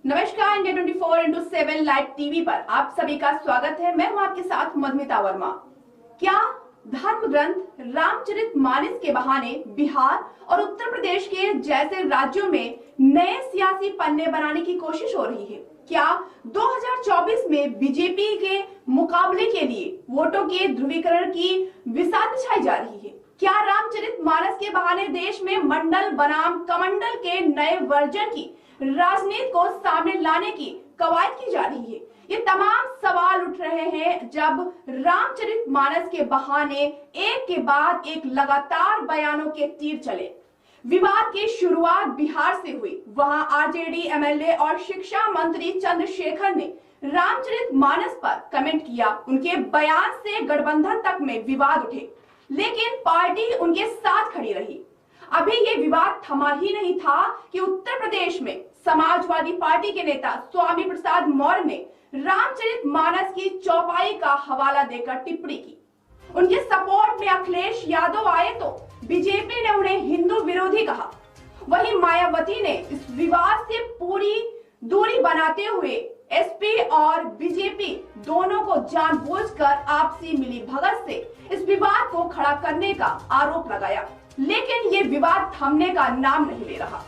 नमस्कार, India 24x7 live TV पर आप सभी का स्वागत है। मैं हूं आपके साथ मधुमिता वर्मा। क्या धर्म ग्रंथ रामचरितमानस के बहाने बिहार और उत्तर प्रदेश के जैसे राज्यों में नए सियासी पन्ने बनाने की कोशिश हो रही है? क्या 2024 में बीजेपी के मुकाबले के लिए वोटों के ध्रुवीकरण की बिसात बिछाई जा रही है? क्या रामचरितमानस के बहाने देश में मंडल बनाम कमंडल के नए वर्जन की राजनीति को सामने लाने की कवायद की जा रही है? ये तमाम सवाल उठ रहे हैं जब रामचरितमानस के बहाने एक के बाद एक लगातार बयानों के तीर चले। विवाद की शुरुआत बिहार से हुई। वहां आरजेडी एमएलए और शिक्षा मंत्री चंद्रशेखर ने रामचरितमानस पर कमेंट किया। उनके बयान से गठबंधन तक में विवाद उठे, लेकिन पार्टी उनके साथ खड़ी रही। अभी ये विवाद थमा ही नहीं था कि उत्तर प्रदेश में समाजवादी पार्टी के नेता स्वामी प्रसाद मौर्य ने रामचरितमानस की चौपाई का हवाला देकर टिप्पणी की। उनके सपोर्ट में अखिलेश यादव आए तो बीजेपी ने उन्हें हिंदू विरोधी कहा। वहीं मायावती ने इस विवाद से पूरी दूरी बनाते हुए एसपी और बीजेपी दोनों को जानबूझकर आपसी मिलीभगत से इस विवाद को खड़ा करने का आरोप लगाया, लेकिन ये विवाद थमने का नाम नहीं ले रहा।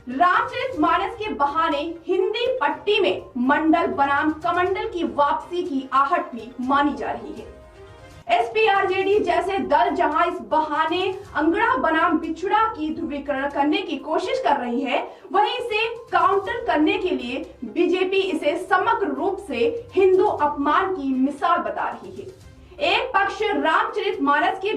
रामचरितमानस के बहाने हिंदी पट्टी में मंडल बनाम कमंडल की वापसी की आहट भी मानी जा रही है। एसपी आरजेडी जैसे दल जहां इस बहाने अंगड़ा बनाम बिछड़ा की ध्रुवीकरण करने की कोशिश कर रही है, वहीं इसे काउंटर करने के लिए बीजेपी इसे समग्र रूप से हिंदू अपमान की मिसाल बता रही है। एक पक्ष रामचरितमानस के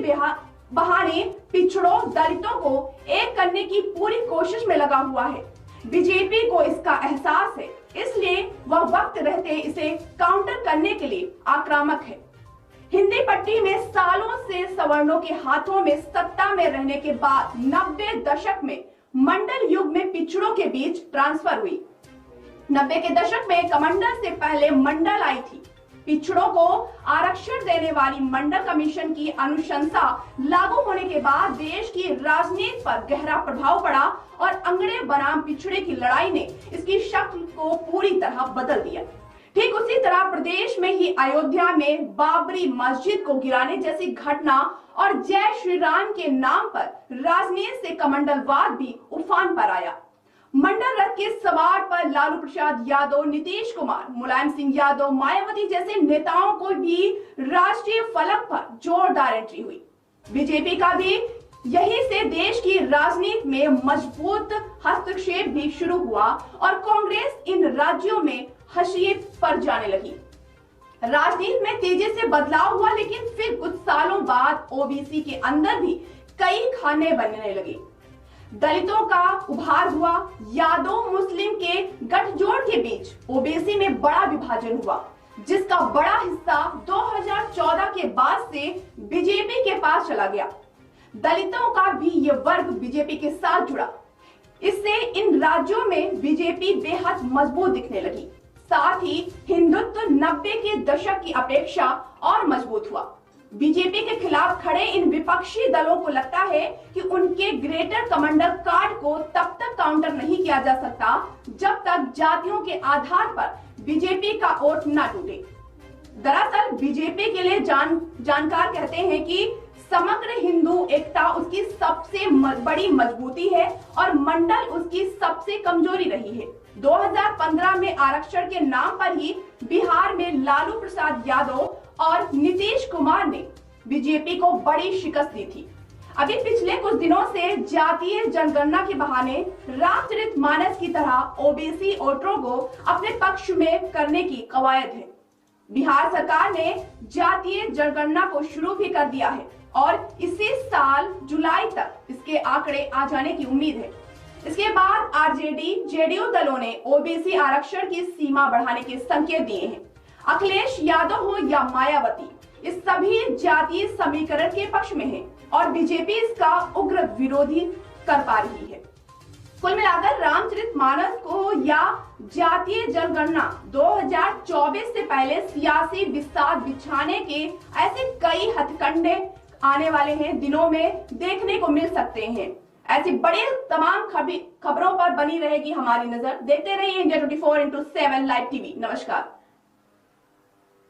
बहाने पिछड़ों दलितों को एक करने की पूरी कोशिश में लगा हुआ है। बीजेपी को इसका एहसास है, इसलिए वह वक्त रहते इसे काउंटर करने के लिए आक्रामक है। हिंदी पट्टी में सालों से सवर्णों के हाथों में सत्ता में रहने के बाद 90 दशक में मंडल युग में पिछड़ों के बीच ट्रांसफर हुई। 90 के दशक में कमंडल से पहले मंडल आई थी। पिछड़ों को आरक्षण देने वाली मंडल कमीशन की अनुशंसा लागू होने के बाद देश की राजनीति पर गहरा प्रभाव पड़ा और अंगड़े बनाम पिछड़े की लड़ाई ने इसकी शक्ल को पूरी तरह बदल दिया। ठीक उसी तरह प्रदेश में ही अयोध्या में बाबरी मस्जिद को गिराने जैसी घटना और जय श्री राम के नाम पर राजनीति से कमंडलवाद भी उफान पर आया। मंडल रथ के सवार पर लालू प्रसाद यादव, नीतीश कुमार, मुलायम सिंह यादव, मायावती जैसे नेताओं को भी राष्ट्रीय फलक पर जोरदार एंट्री हुई। बीजेपी का भी यही से देश की राजनीति में मजबूत हस्तक्षेप भी शुरू हुआ और कांग्रेस इन राज्यों में हाशिए पर जाने लगी। राजनीति में तेजी से बदलाव हुआ, लेकिन फिर कुछ सालों बाद ओबीसी के अंदर भी कई खाने बनने लगे। दलितों का उभार हुआ। यादव मुस्लिम के गठजोड़ के बीच ओबीसी में बड़ा विभाजन हुआ, जिसका बड़ा हिस्सा 2014 के बाद से बीजेपी के पास चला गया। दलितों का भी ये वर्ग बीजेपी के साथ जुड़ा। इससे इन राज्यों में बीजेपी बेहद मजबूत दिखने लगी। साथ ही हिंदुत्व 90 के दशक की अपेक्षा और मजबूत हुआ। बीजेपी के खिलाफ खड़े इन विपक्षी दलों को लगता है कि उनके ग्रेटर कमांडर कार्ड को तब तक काउंटर नहीं किया जा सकता जब तक जातियों के आधार पर बीजेपी का वोट न टूटे। दरअसल बीजेपी के लिए जानकार कहते हैं कि समग्र हिंदू एकता उसकी सबसे बड़ी मजबूती है और मंडल उसकी सबसे कमजोरी रही है। 2015 में आरक्षण के नाम पर ही बिहार में लालू प्रसाद यादव और नीतीश कुमार ने बीजेपी को बड़ी शिकस्त दी थी। अभी पिछले कुछ दिनों से जातीय जनगणना के बहाने रामचरितमानस की तरह ओबीसी वोटरों को अपने पक्ष में करने की कवायद है। बिहार सरकार ने जातीय जनगणना को शुरू भी कर दिया है और इसी साल जुलाई तक इसके आंकड़े आ जाने की उम्मीद है। इसके बाद आरजेडी, जेडीयू दलों ने ओबीसी आरक्षण की सीमा बढ़ाने के संकेत दिए हैं। अखिलेश यादव हो या मायावती, इस सभी जातीय समीकरण के पक्ष में है और बीजेपी इसका उग्र विरोधी कर पा रही है। कुल मिलाकर रामचरितमानस को या जातीय जनगणना 2024 से पहले सियासी बिसात बिछाने के ऐसे कई हथकंडे आने वाले हैं दिनों में देखने को मिल सकते हैं। ऐसी बड़ी तमाम खबरों पर बनी रहेगी हमारी नजर। देखते रहिए इंडिया 24/7 लाइव टीवी। नमस्कार।